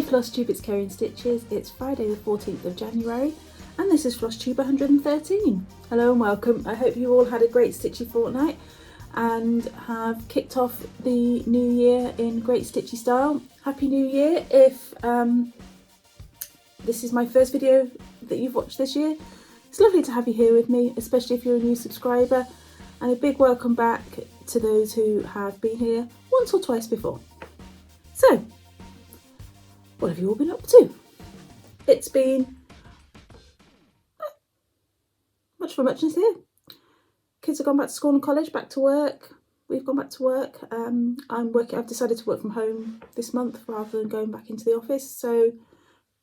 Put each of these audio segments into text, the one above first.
FlossTube, it's Kerry and Stitches. It's Friday the 14th of January and this is FlossTube 113. Hello and welcome. I hope you all had a great stitchy fortnight and have kicked off the new year in great stitchy style. Happy New Year if this is my first video that you've watched this year. It's lovely to have you here with me, especially if you're a new subscriber, and a big welcome back to those who have been here once or twice before. So, what have you all been up to? It's been much for muchness here. Kids have gone back to school and college, back to work. We've gone back to work. I've decided to work from home this month rather than going back into the office, so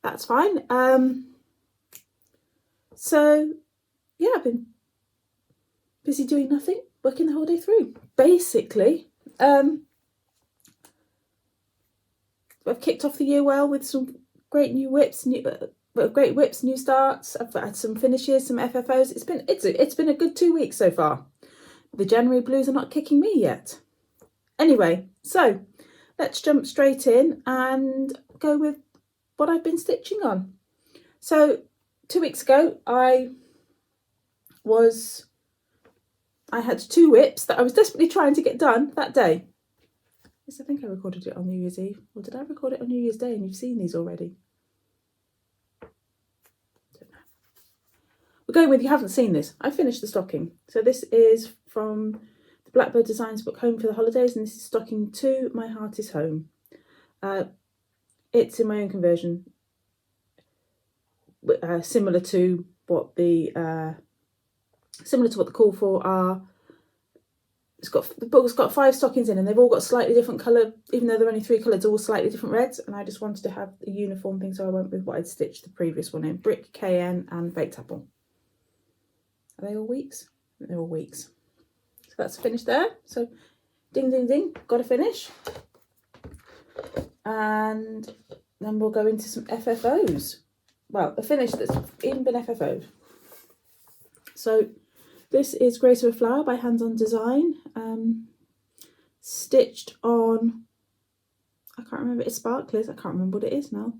that's fine. So yeah, I've been busy doing nothing, working the whole day through. Basically, I've kicked off the year well with some great new whips, new starts. I've had some finishes, some FFOs. It's been a good 2 weeks so far. The January blues are not kicking me yet. Anyway, so let's jump straight in and go with what I've been stitching on. So 2 weeks ago, I had 2 whips that I was desperately trying to get done that day. Yes, I think I recorded it on New Year's Eve. Or did I record it on New Year's Day and you've seen these already? Don't know. We're going with you haven't seen this. I finished the stocking. So this is from the Blackbird Designs book Home for the Holidays, and this is stocking 2, My Heart is Home. It's in my own conversion. Similar to what the call for are. The book's got 5 stockings in, and they've all got slightly different colour, even though they're only 3 colours, all slightly different reds. And I just wanted to have a uniform thing, so I went with what I'd stitched the previous one in: Brick, Cayenne, and Baked Apple. Are they all weeks? They're all weeks. So that's finished there. So ding, ding, ding, got to finish. And then we'll go into some FFOs. Well, a finish that's even been FFO'd. So this is Grace of a Flower by Hands On Design, stitched on, I can't remember, it's Sparklies, I can't remember what it is now.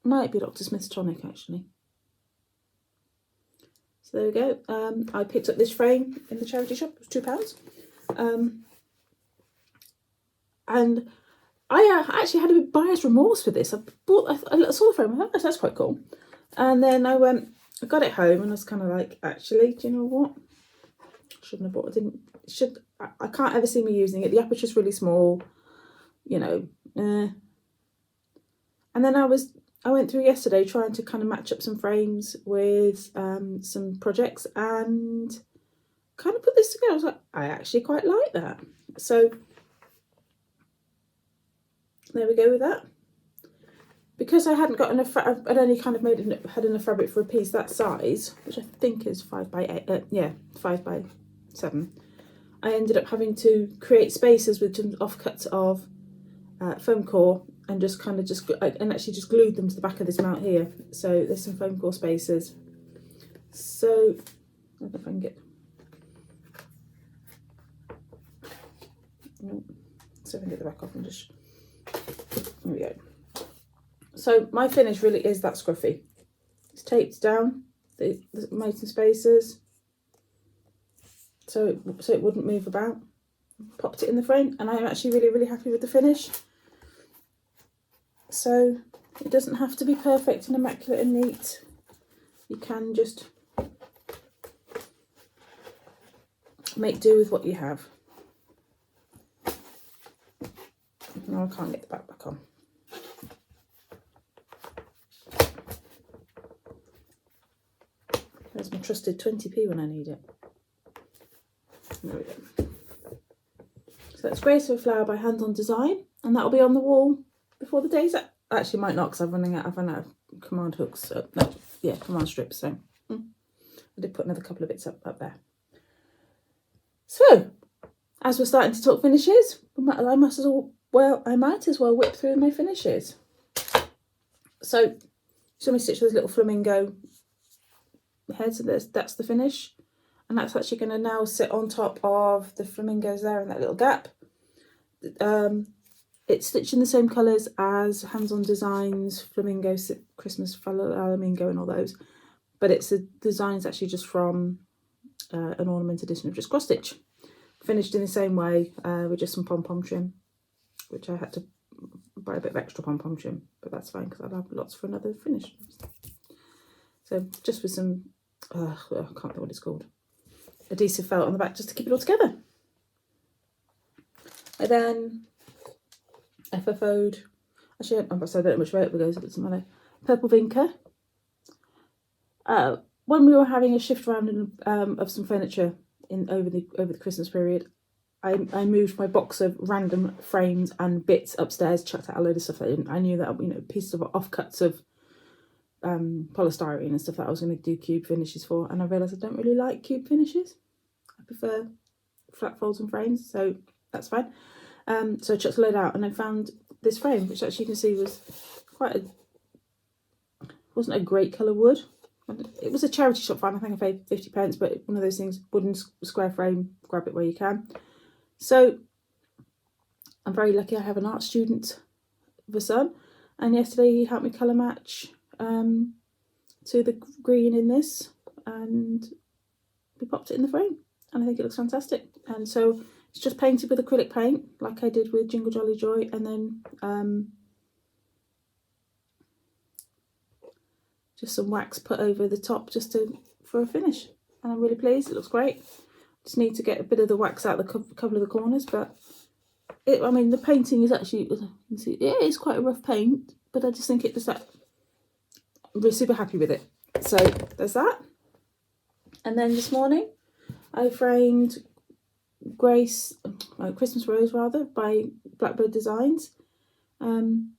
Might be Dr. Smith's Tonic actually. So there we go. I picked up this frame in the charity shop, it was £2. And I actually had a bit buyer's remorse for this. I saw the frame, I thought that's quite cool. And then I got it home and I was kind of like, actually, do you know what? Shouldn't have bought it. I can't ever see me using it. The aperture's really small, you know. And then I went through yesterday trying to kind of match up some frames with some projects and kind of put this together. I was like, I actually quite like that. So there we go with that. Because I hadn't got enough, I'd only kind of had enough fabric for a piece that size, which I think is 5 by 8, 5 by 7. I ended up having to create spaces with some offcuts of foam core and actually just glued them to the back of this mount here. So there's some foam core spaces. So I don't know if I can get. So I can get the back off and just. There we go. So my finish really is that scruffy. It's taped down, the mountain spaces, so it wouldn't move about. Popped it in the frame, and I'm actually really, really happy with the finish. So it doesn't have to be perfect and immaculate and neat. You can just make do with what you have. No, I can't get the back on. There's my trusted 20p when I need it. There we go. So that's Grace of a Flower by Hands On Design, and that'll be on the wall before the day's up. Actually, might not, because I've run out of command hooks. Command strips. So I did put another couple of bits up there. So as we're starting to talk finishes, I might as well whip through my finishes. So me stitch those little flamingo heads, and that's the finish, and that's actually going to now sit on top of the flamingos there in that little gap. it's stitched in the same colours as Hands-On Designs, Flamingo, Christmas Flamingo and all those. But it's the design's actually just from an ornament edition of just cross stitch. Finished in the same way with just some pom-pom trim, which I had to buy a bit of extra pom-pom trim, but that's fine because I'll have lots for another finish. So just with some, I can't think what it's called, adhesive felt on the back just to keep it all together. I then FFO'd, actually I don't know which way it goes, it doesn't matter, purple vinca. When we were having a shift around of some furniture over the Christmas period, I moved my box of random frames and bits upstairs, chucked out a load of stuff. I knew that, you know, pieces of offcuts of polystyrene and stuff that I was going to do cube finishes for, and I realised I don't really like cube finishes. I prefer flat folds and frames, so that's fine. So I chucked a load out, and I found this frame, which actually you can see was wasn't a great colour wood. It was a charity shop find. I think I paid 50p, but one of those things, wooden square frame, grab it where you can. So I'm very lucky I have an art student of a son, and yesterday he helped me colour match to the green in this, and we popped it in the frame, and I think it looks fantastic. And so it's just painted with acrylic paint like I did with Jingle Jolly Joy, and then just some wax put over the top just for a finish, and I'm really pleased. It looks great. Just need to get a bit of the wax out the couple of the corners, but I mean the painting is actually, you can see, it is quite a rough paint, but I just think it does that. I'm really super happy with it. So there's that. And then this morning I framed Christmas Rose rather, by Blackbird Designs, in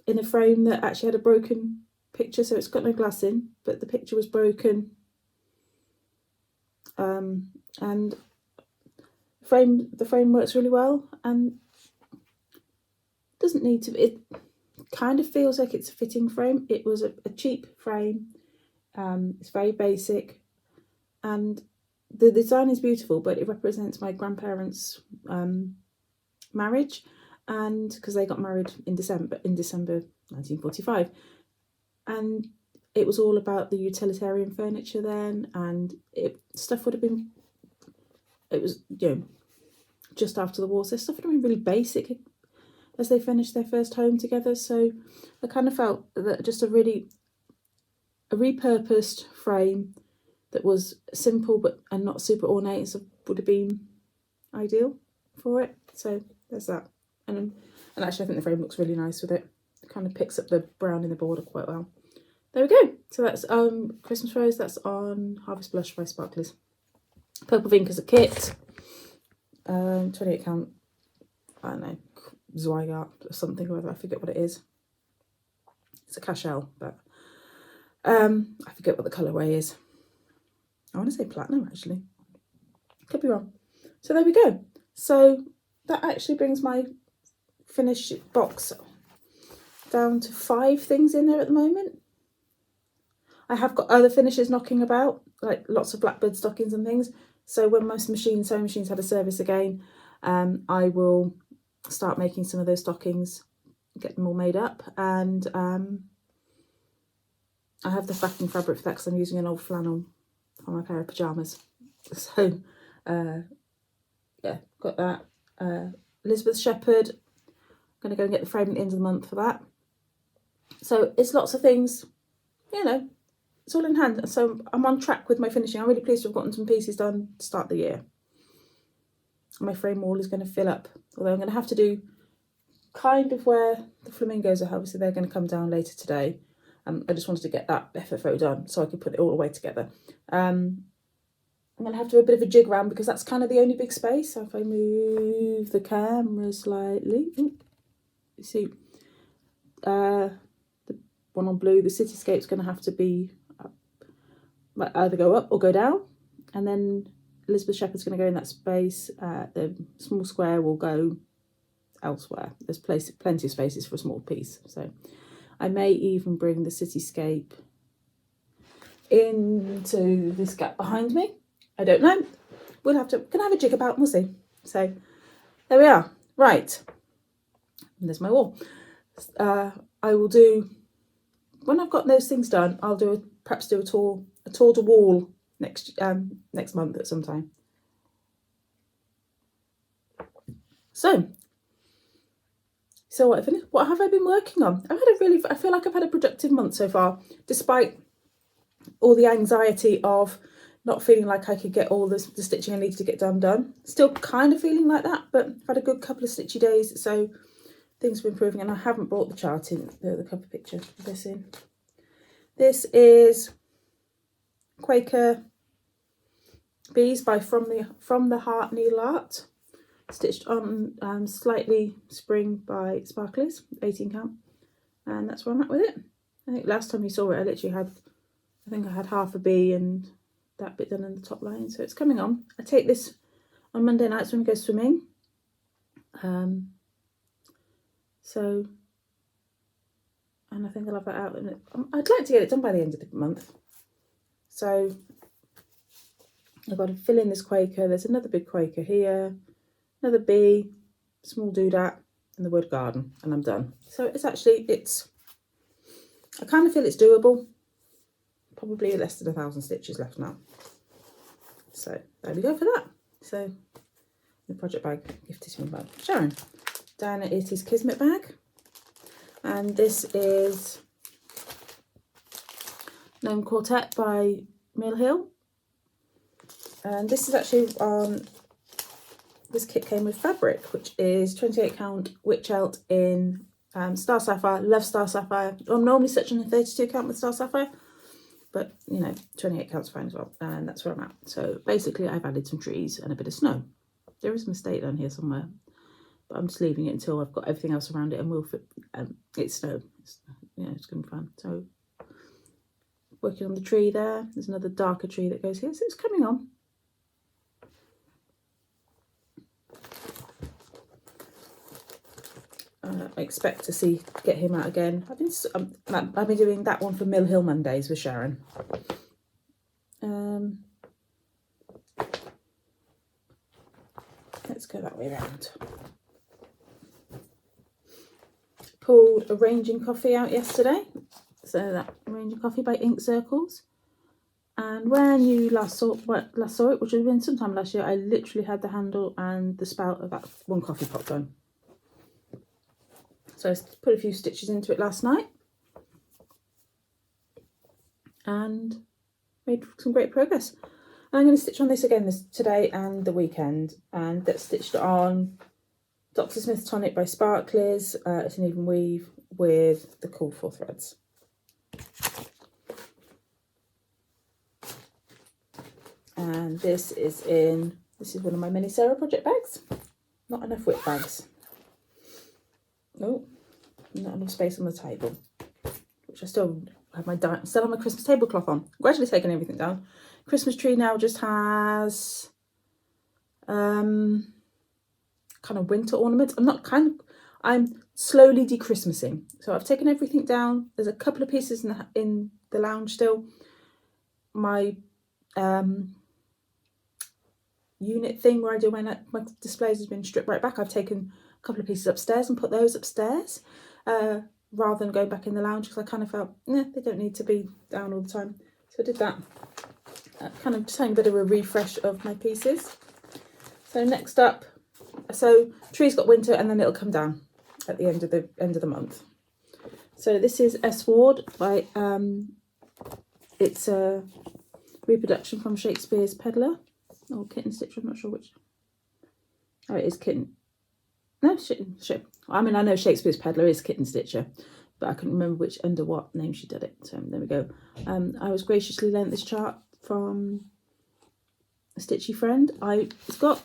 a frame that actually had a broken picture, so it's got no glass in, but the picture was broken, and the frame works really well, and doesn't need to, it kind of feels like it's a fitting frame. It was a cheap frame, it's very basic, and the design is beautiful, but it represents my grandparents' marriage, and because they got married in December 1945, and it was all about the utilitarian furniture then, and stuff would have been, it was, you know, just after the war, so stuff would have been really basic as they finished their first home together. So I kind of felt that just a repurposed frame that was simple and not super ornate, so would have been ideal for it. So there's that. And actually I think the frame looks really nice with it. It kind of picks up the brown in the border quite well. There we go. So that's Christmas Rose. That's on Harvest Blush by Sparklies. Purple Vinca's a kit. 28 count, I don't know, Zweigart or something, or whatever. I forget what it is. It's a cashel, but I forget what the colourway is. I want to say platinum, actually. Could be wrong. So there we go. So that actually brings my finish box down to 5 things in there at the moment. I have got other finishes knocking about, like lots of Blackbird stockings and things. So when my sewing machines had a service again, I will start making some of those stockings, get them all made up. And I have the backing fabric for that because I'm using an old flannel on my pair of pyjamas. So yeah, got that. Elizabeth Shepherd, I'm going to go and get the frame at the end of the month for that. So it's lots of things, you know, it's all in hand. So I'm on track with my finishing. I'm really pleased to have gotten some pieces done to start the year. My frame wall is going to fill up, although I'm going to have to do kind of where the flamingos are, obviously they're going to come down later today. I just wanted to get that FFO done so I could put it all away together. I'm going to have to do a bit of a jig around because that's kind of the only big space. So if I move the camera slightly, you see the one on blue, the cityscape's going to have to be either go up or go down, and then Elizabeth Shepherd's going to go in that space. The small square will go elsewhere. There's plenty of spaces for a small piece, so I may even bring the cityscape into this gap behind me. I don't know. We'll have to, can I have a jig about, we'll see. So there we are. Right, And there's my wall. I will do, when I've got those things done, I'll do perhaps do a tour to wall next month at some time. So what have I been working on? I feel like I've had a productive month so far, despite all the anxiety of not feeling like I could get all the stitching I needed to get done. Still kind of feeling like that, but I've had a good couple of stitchy days, so things are improving. And I haven't brought the chart in, the cover picture of this in. This is Quaker Bees by From the Heart Needleart, stitched on Slightly Spring by Sparklies, 18 count, and that's where I'm at with it. I think last time you saw it, I think I had half a bee and that bit done in the top line, so it's coming on. I take this on Monday nights when we go swimming. And I think I'll have that out. And I'd like to get it done by the end of the month. So I've got to fill in this Quaker. There's another big Quaker here, another bee, small doodad, and the word garden, and I'm done. So I kind of feel it's doable. Probably less than 1,000 stitches left now. So there we go for that. So the project bag gifted to me by Sharon. Down at Itty's Kismet bag. And this is Gnome Quartet by Mill Hill. And this is actually this kit came with fabric, which is 28 count Witch Elt in Star Sapphire. Love Star Sapphire. I'm normally stitching a 32 count with Star Sapphire, but 28 count's fine as well. And that's where I'm at. So basically I've added some trees and a bit of snow. There is a mistake down here somewhere, but I'm just leaving it until I've got everything else around it, and we'll fit. It's snow. It's gonna be fun. So working on the tree there. There's another darker tree that goes here, so it's coming on. I expect to get him out again. I've been doing that one for Mill Hill Mondays with Sharon. Let's go that way around. Pulled Arranging Coffee out yesterday. So that Arranging Coffee by Ink Circles. And when you last saw it, which would have been sometime last year, I literally had the handle and the spout of that one coffee pot done. So I put a few stitches into it last night and made some great progress. And I'm going to stitch on this again today and the weekend, and that's stitched on Dr. Smith's Tonic by Sparklies. It's an even weave with the cool 4 threads. And this is one of my mini Sarah project bags. Not enough whip bags. No, not enough space on the table, which I still have my Christmas tablecloth on. I'm gradually taking everything down. Christmas tree now just has kind of winter ornaments. I'm slowly de-Christmasing. So I've taken everything down. There's a couple of pieces in the lounge still. My unit thing where I do my displays has been stripped right back. I've taken a couple of pieces upstairs and put those upstairs rather than going back in the lounge, because I kind of felt they don't need to be down all the time. So I did that. Kind of just having a bit of a refresh of my pieces. So next up, tree's got winter and then it'll come down at the end of the month. So this is S. Ward by it's a reproduction from Shakespeare's Peddler or Kitten Stitch. I'm not sure which. Oh, it is Kitten. No, shit. I mean, I know Shakespeare's Peddler is Kitten Stitcher, but I couldn't remember under what name she did it. So there we go. I was graciously lent this chart from a stitchy friend. It's got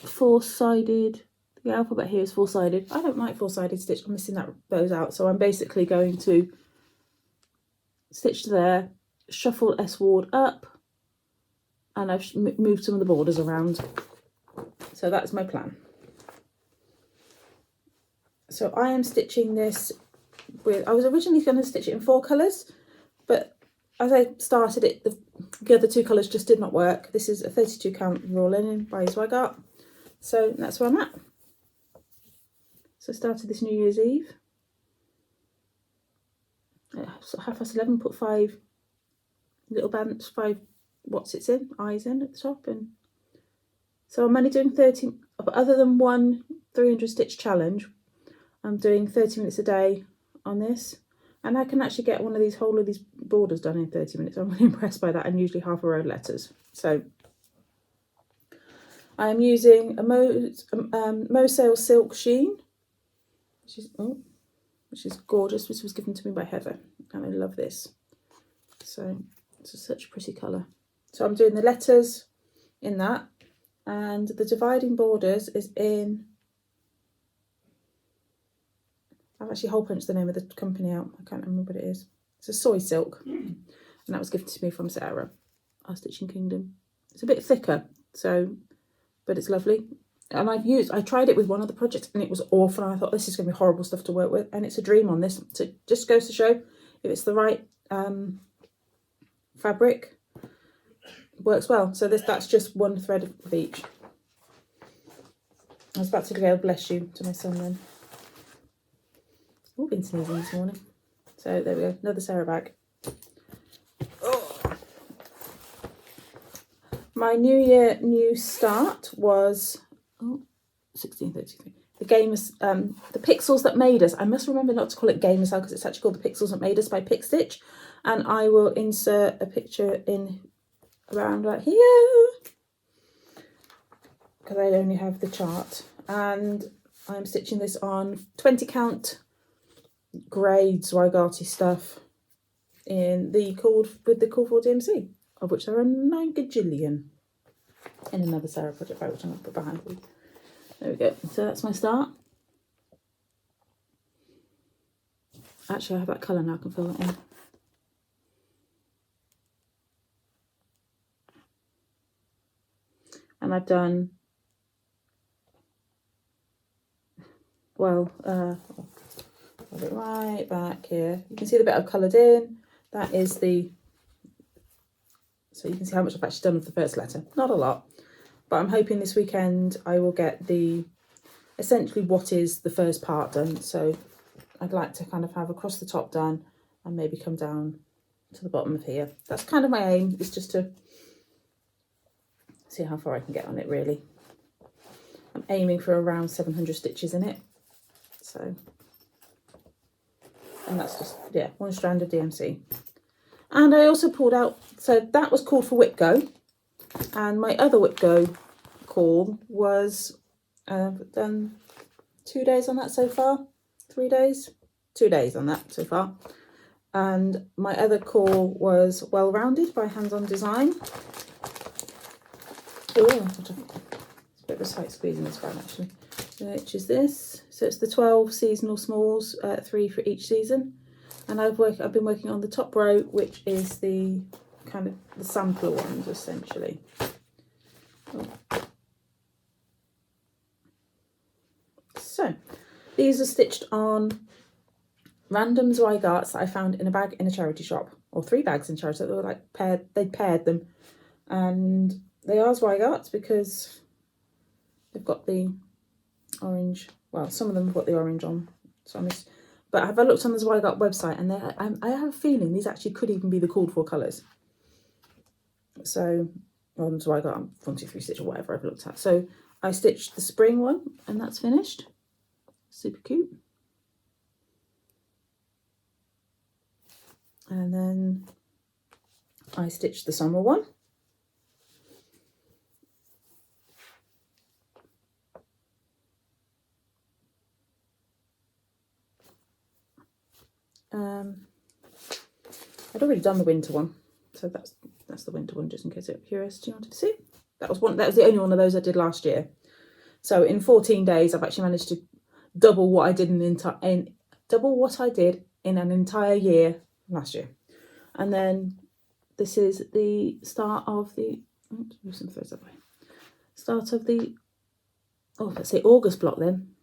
4-sided. The alphabet here is 4-sided. I don't like 4-sided stitch. I'm missing those out. So I'm basically going to stitch to there, shuffle S. Ward up, and I've moved some of the borders around. So that's my plan. So I am stitching this I was originally going to stitch it in 4 colours, but as I started it, the other 2 colours just did not work. This is a 32 count raw linen by Zweigart. So that's where I'm at. So I started this New Year's Eve. So 11:30, put 5 little bands, 5 eyes in at the top, and so I'm only doing 30, other than one 300 stitch challenge, I'm doing 30 minutes a day on this, and I can actually get one of these whole of these borders done in 30 minutes. I'm really impressed by that, and usually half a row of letters. So I'm using a Mosale Silk Sheen, which is gorgeous. This was given to me by Heather, and I love this. So it's such a pretty colour. So I'm doing the letters in that, and the dividing borders is in, I've actually hole punched the name of the company out. I can't remember what it is. It's a soy silk, and that was gifted to me from Sarah, our Stitching Kingdom. It's a bit thicker, so, but it's lovely. And I tried it with one of the projects, and it was awful. And I thought, this is going to be horrible stuff to work with, and it's a dream on this. So it just goes to show, if it's the right fabric, it works well. So that's just one thread of each. I was about to go bless you to my son then. I've been sneezing this morning. So there we go, another Sarah bag. Oh. My New Year new start was 1633. The game is the Pixels That Made Us. I must remember not to call it Game as well, because it's actually called The Pixels That Made Us by PIX Stitch. And I will insert a picture in around right here, because I only have the chart. And I'm stitching this on 20 count grey Zweigarty stuff in the with the Call for DMC, of which there are 9 gajillion in another Sarah project bag, which I'm going to put behind me. There we go. So that's my start. Actually, I have that colour now. I can fill that in. And I've done, well, put it right back here. You can see the bit I've coloured in. That is the, so you can see how much I've actually done with the first letter. Not a lot, but I'm hoping this weekend I will get the, essentially what is the first part done. So I'd like to kind of have across the top done and maybe come down to the bottom of here. That's kind of my aim, is just to see how far I can get on it, really. I'm aiming for around 700 stitches in it. So, and that's just, yeah, 1 strand of DMC. And I also pulled out, so that was called for Whip Go. And my other Whip Go call was, done 2 days on that so far. 3 days? 2 days on that so far. And my other call was Well Rounded by Hands On Design. Oh, it's a bit of a tight squeeze in this one actually. Which is this. So it's the 12 seasonal smalls, 3 for each season. And I've been working on the top row, which is the kind of the sampler ones essentially. Oh. So these are stitched on random Zweigarts that I found in a bag in a charity shop, or 3 bags in charity. They were like paired, they paired them, and they are Zweigarts because they've got the orange. Well, some of them have got the orange on. So but have I looked on the Zweigart website, and I have a feeling these actually could even be the called for colours. So on Zweigart 123 stitch or whatever I've looked at. So I stitched the spring one, and that's finished. Super cute. And then I stitched the summer one. I'd already done the winter one, so that's the winter one, just in case you're curious. Do you want to see? That was the only one of those I did last year. So in 14 days, I've actually managed to double what I did in an entire year last year. And then this is the start of the start of the, oh, let's say August block then,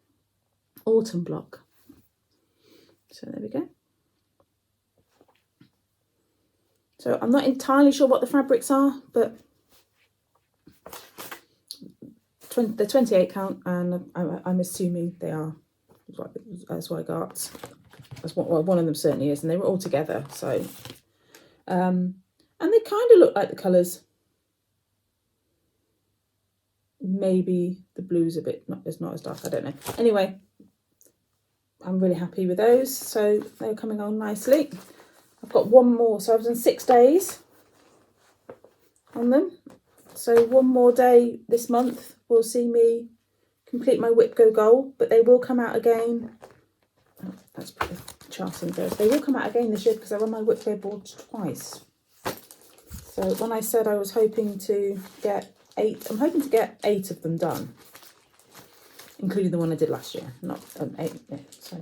autumn block. So there we go. So I'm not entirely sure what the fabrics are, but they're 28 count, and I'm assuming they are Zweigarts. That's what, well, one of them certainly is, and they were all together. So, and they kind of look like the colours. Maybe the blue's a bit not as dark. I don't know. Anyway, I'm really happy with those. So they're coming on nicely. I've got one more. So I've done 6 days on them. So one more day this month will see me complete my whip go goal, but they will come out again. Oh, that's pretty charting first. They will come out again this year because I run my whip go board twice. So when I said I was hoping to get 8, I'm hoping to get 8 of them done, including the one I did last year. Not 8. Yeah, so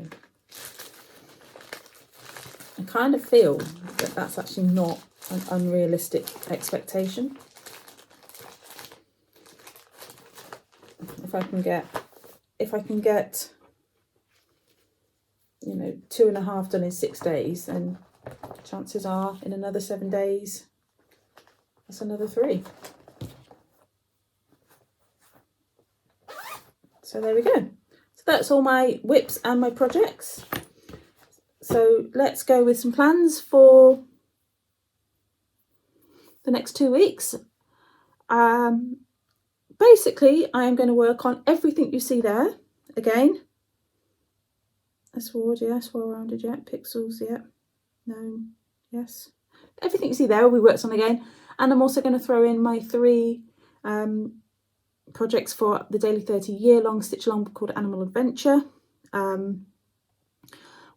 I kind of feel that that's actually not an unrealistic expectation. If I can get, you know, 2.5 done in 6 days, then chances are in another 7 days, that's another 3. So there we go. So that's all my whips and my projects. So let's go with some plans for the next 2 weeks. Basically, I am going to work on everything you see there again. S-word, yeah, swirl rounded, yeah, pixels, yeah, no, yes. Everything you see there will be worked on again. And I'm also going to throw in my 3 projects for the daily 30 year-long stitch along called Animal Adventure,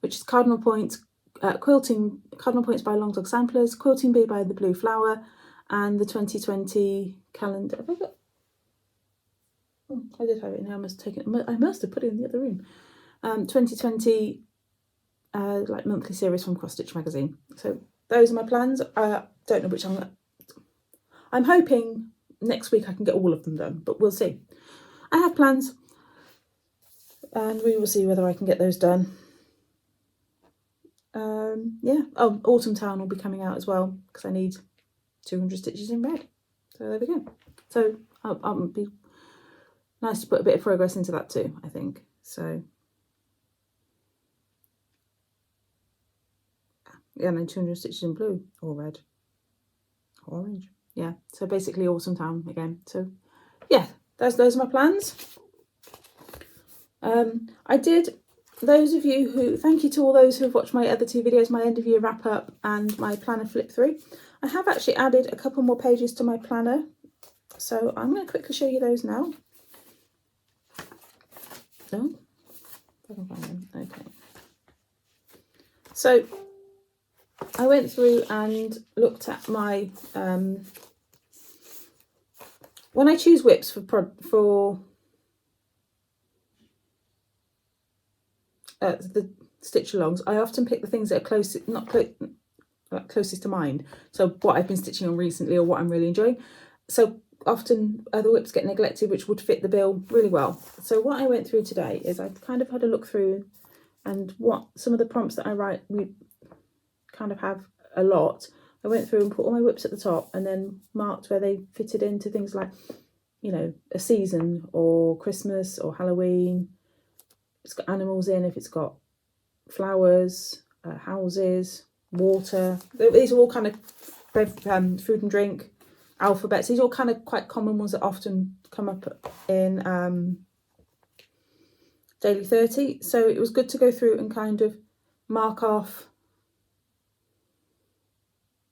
which is Cardinal Points, quilting, Cardinal Points by Long Dog Samplers, Quilting Bee by The Blue Flower, and the 2020 calendar. Have I got? Oh, I did have it in here. I must have put it in the other room. 2020 like monthly series from Cross Stitch magazine. So those are my plans. I don't know which I'm hoping next week I can get all of them done, but we'll see. I have plans, and we will see whether I can get those done. Yeah. Oh, Autumn Town will be coming out as well because I need 200 stitches in red. So there we go. So I'll be nice to put a bit of progress into that too, I think. So yeah, and then 200 stitches in blue or red, orange. Yeah, so basically Autumn Town again. So yeah, those are my plans. I did, those of you who, thank you to all those who have watched my other 2 videos, my end of year wrap up and my planner flip through. I have actually added a couple more pages to my planner, so I'm going to quickly show you those now. Oh, okay. So I went through and looked at my when I choose whips for the stitch alongs, I often pick the things that are closest to mind. So what I've been stitching on recently or what I'm really enjoying. So often other whips get neglected, which would fit the bill really well. So what I went through today is I kind of had a look through and what some of the prompts that I write, we kind of have a lot. I went through and put all my whips at the top and then marked where they fitted into things like, you know, a season or Christmas or Halloween. It's got animals in, if it's got flowers, houses, water. These are all kind of food and drink, alphabets. These are all kind of quite common ones that often come up in daily 30. So it was good to go through and kind of mark off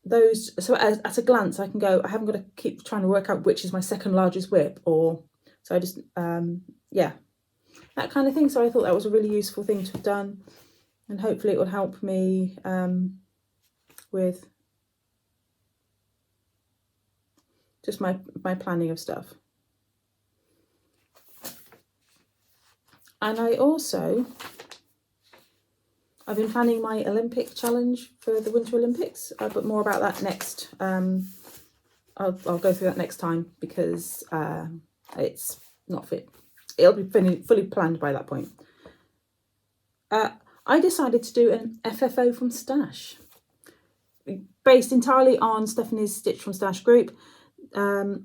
those. So at a glance I can go, I haven't got to keep trying to work out which is my second largest whip, or so I just yeah, that kind of thing. So I thought that was a really useful thing to have done, and hopefully it would help me with just my planning of stuff. And I've been planning my Olympic challenge for the Winter Olympics, but more about that next. I'll go through that next time because it's not fit. It'll be fully planned by that point. I decided to do an FFO from Stash, based entirely on Stephanie's Stitch from Stash group. I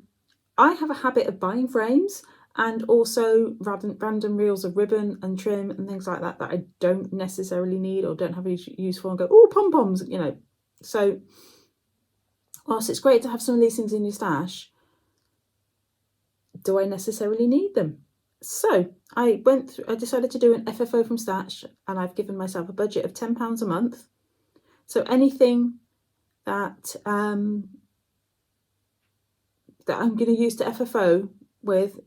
have a habit of buying frames and also random reels of ribbon and trim and things like that that I don't necessarily need or don't have a use for, and go, oh, pom-poms, you know. So whilst it's great to have some of these things in your stash, do I necessarily need them? So I decided to do an FFO from stash, and I've given myself a budget of £10 a month. So anything that that I'm going to use to FFO with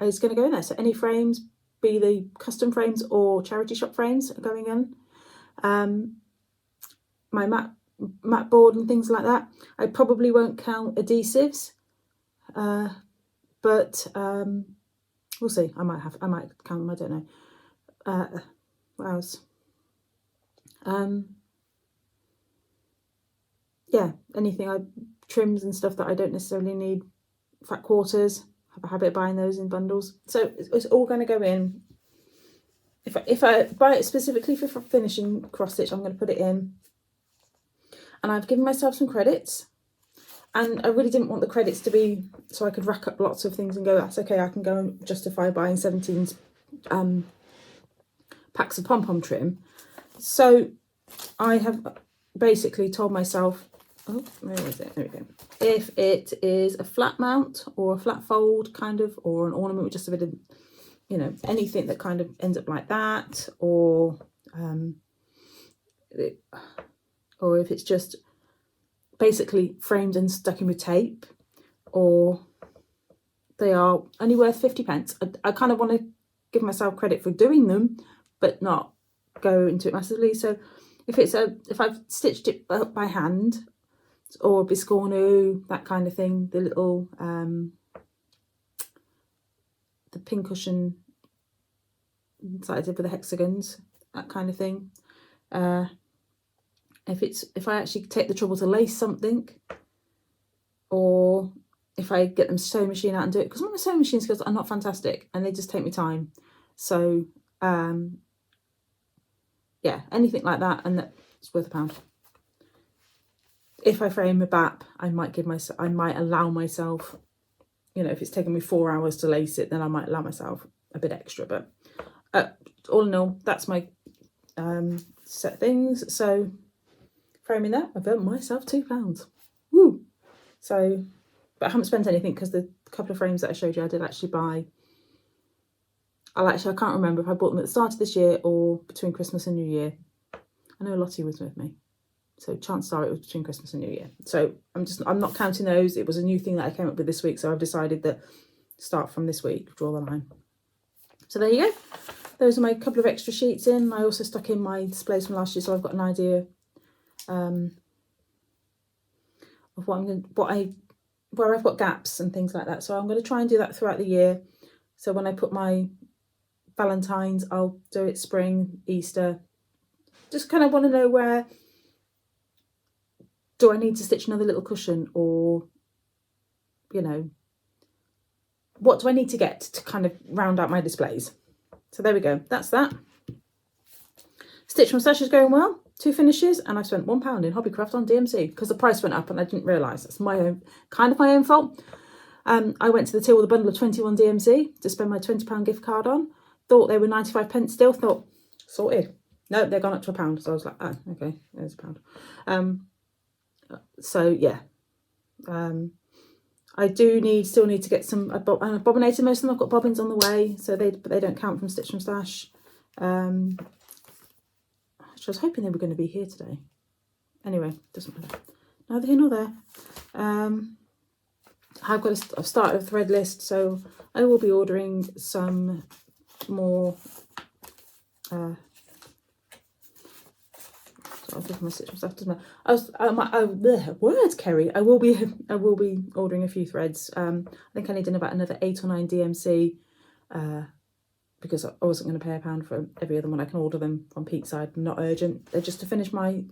is going to go in there. So any frames, be they custom frames or charity shop frames, are going in. My mat board and things like that. I probably won't count adhesives, but we'll see. I might count them. I don't know. What else? Yeah, anything trims and stuff that I don't necessarily need. Fat quarters. Have a habit of buying those in bundles. So it's all going to go in. If I buy it specifically for finishing cross stitch, I'm going to put it in. And I've given myself some credits. And I really didn't want the credits to be so I could rack up lots of things and go, that's okay, I can go and justify buying 17 packs of pom-pom trim. So I have basically told myself, oh, where is it? There we go. If it is a flat mount or a flat fold kind of, or an ornament with just a bit of, you know, anything that kind of ends up like that, or if it's just basically framed and stuck in with tape, or they are only worth 50p. I kind of want to give myself credit for doing them, but not go into it massively. So if I've stitched it by hand, or biscornu, that kind of thing, the little the pincushion that I did with the hexagons, that kind of thing. If I actually take the trouble to lace something, or if I get them sewing machine out and do it, because my sewing machine skills are not fantastic and they just take me time. So yeah, anything like that, and that's worth £1. If I frame a BAP, I might allow myself, you know, if it's taken me 4 hours to lace it, then I might allow myself a bit extra. But all in all, that's my set things. So framing that, I've earned myself £2. Woo! So, but I haven't spent anything because the couple of frames that I showed you, I did actually buy. I can't remember if I bought them at the start of this year or between Christmas and New Year. I know Lottie was with me, so chances are it was between Christmas and New Year. So I'm not counting those. It was a new thing that I came up with this week, so I've decided that start from this week, draw the line. So there you go. Those are my couple of extra sheets in. I also stuck in my displays from last year, so I've got an idea of where I've got gaps and things like that. So I'm going to try and do that throughout the year. So when I put my Valentine's, I'll do it spring, Easter. Just kind of want to know, where do I need to stitch another little cushion, or, you know, what do I need to get to kind of round out my displays? So there we go. That's that. Stitch from stash is going well. 2 finishes, and I spent £1 in Hobbycraft on DMC because the price went up and I didn't realise. That's my own fault. I went to the till with a bundle of 21 DMC to spend my £20 gift card on. Thought they were 95p still. Thought, sorted. No, they're gone up to £1. So I was like, oh, okay, there's £1. So yeah, I still need to get some bobbinator. Most of them I've got bobbins on the way, so they don't count from Stitch from Stash. I was hoping they were going to be here today. Anyway, doesn't matter. Neither here nor there. I've started a thread list, so I will be ordering some more. I'll give my stitch stuff. Doesn't matter. Words, Kerry. I will be ordering a few threads. I think I need about another 8 or 9 DMC. Because I wasn't going to pay £1 for every other one. I can order them from PIX side, not urgent. They're just to finish my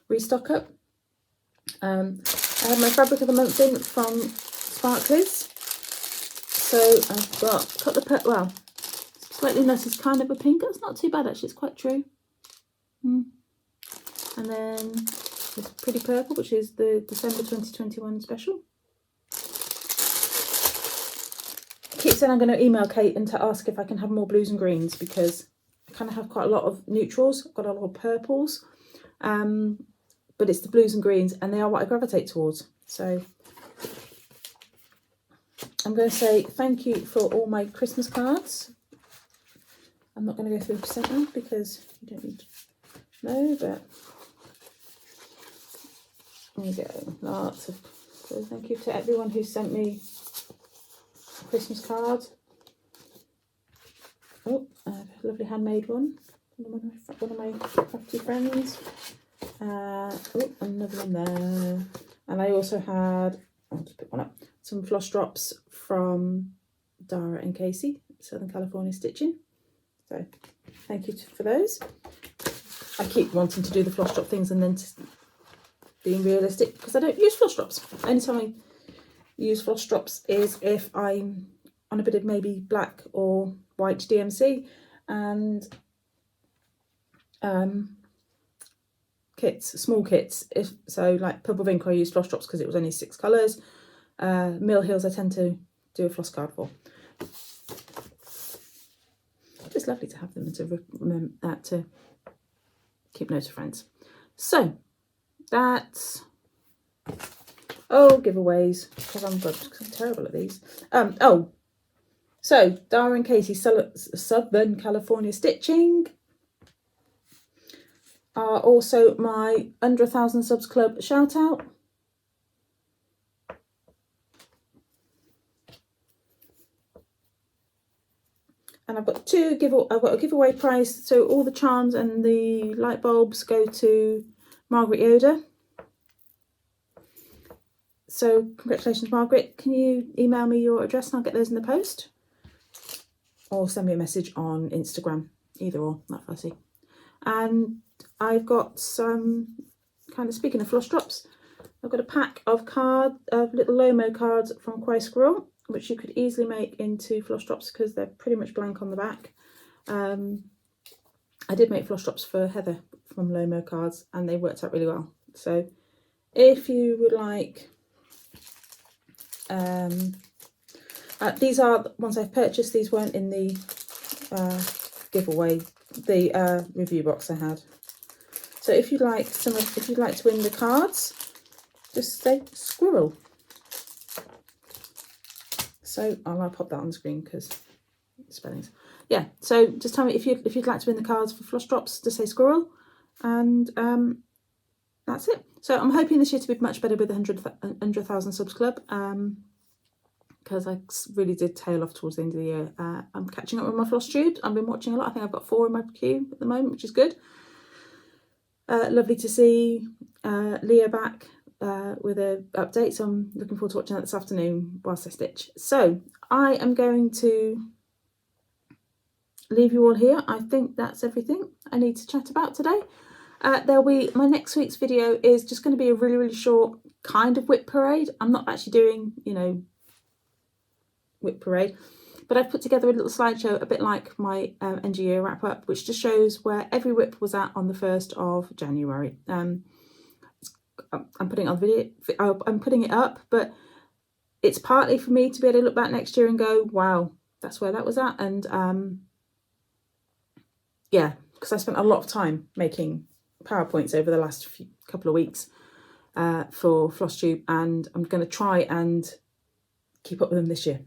restock up. I have my fabric of the month in from Sparklies. So I've got cut the well, slightly less is kind of a pink. That's not too bad actually. It's quite true. And then this pretty purple, which is the December 2021 special. keep saying I'm going to email Kate and to ask if I can have more blues and greens, because I kind of have quite a lot of neutrals. I've got a lot of purples, but it's the blues and greens, and they are what I gravitate towards. So I'm going to say thank you for all my Christmas cards. I'm not going to go through percent now because you don't need to know, but there you go. Lots of, so thank you to everyone who sent me a Christmas card. Oh, I have a lovely handmade one. One of my crafty friends. Oh, another one there. And I also had, I'll just pick one up, some floss drops from Dara and Casey, Southern California Stitching. So thank you for those. I keep wanting to do the floss drop things and then being realistic, because I don't use floss drops. Only time I use floss drops is if I'm on a bit of maybe black or white DMC and kits, small kits. If so, like Purple Vink, I use floss drops because it was only 6 colours. Mill Hills I tend to do a floss card for. Just lovely to have them and to remember that, to keep notes of friends. So that's, oh, giveaways, because I'm terrible at these. So Dara and Casey, Southern California Stitching, are also my Under 1,000 Subs Club shout out. And I've got I've got a giveaway prize, so all the charms and the light bulbs go to Margaret Yoder. So congratulations, Margaret. Can you email me your address and I'll get those in the post? Or send me a message on Instagram, either or, not fussy. And I've got some, kind of speaking of floss drops, I've got a pack of little Lomo cards from Quaker Squirrel, which you could easily make into floss drops because they're pretty much blank on the back. I did make floss drops for Heather from Lomo cards and they worked out really well. So if you would like, these are the ones I've purchased. These weren't in the giveaway, the review box I had. So if you'd like if you'd like to win the cards, just say squirrel. So I'll pop that on the screen because spellings. Yeah. So just tell me if you'd like to win the cards for floss drops, just say squirrel, and that's it. So I'm hoping this year to be much better with the 100,000 subs club. Because I really did tail off towards the end of the year. I'm catching up with my floss tubes. I've been watching a lot. I think I've got 4 in my queue at the moment, which is good. Lovely to see Leah back with an update. So I'm looking forward to watching that this afternoon whilst I stitch. So I am going to leave you all here. I think that's everything I need to chat about today. There'll be, my next week's video is just going to be a really, really short kind of whip parade. I'm not actually doing, you know, whip parade, but I've put together a little slideshow, a bit like my end of year wrap up, which just shows where every whip was at on the 1st of January. I'm putting it on video, I'm putting it up, but it's partly for me to be able to look back next year and go, wow, that's where that was at. And yeah, because I spent a lot of time making PowerPoints over the last couple of weeks for floss tube, and I'm going to try and keep up with them this year,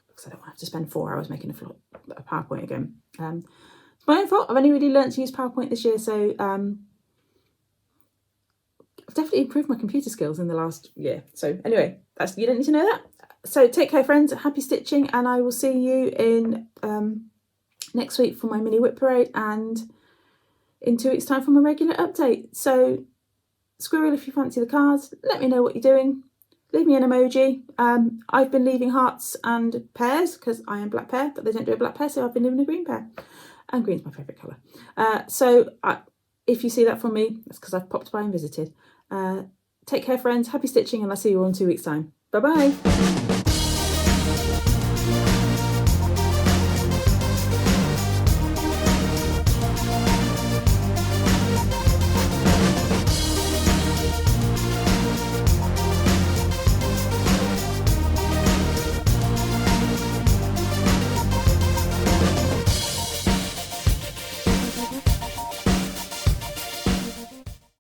because I don't want to have to spend 4 hours making a PowerPoint again. It's my own fault. I've only really learned to use PowerPoint this year, so I've definitely improved my computer skills in the last year. So anyway, you don't need to know that. So take care, friends. Happy stitching, and I will see you in next week for my mini whip parade, and in 2 weeks' time for my regular update. So squirrel, if you fancy the cards, let me know what you're doing. Leave me an emoji. I've been leaving hearts and pears because I am black pear, but they don't do a black pear, so I've been leaving a green pear. And green's my favourite colour. So if you see that from me, that's because I've popped by and visited. Take care, friends. Happy stitching, and I'll see you all in 2 weeks' time. Bye-bye.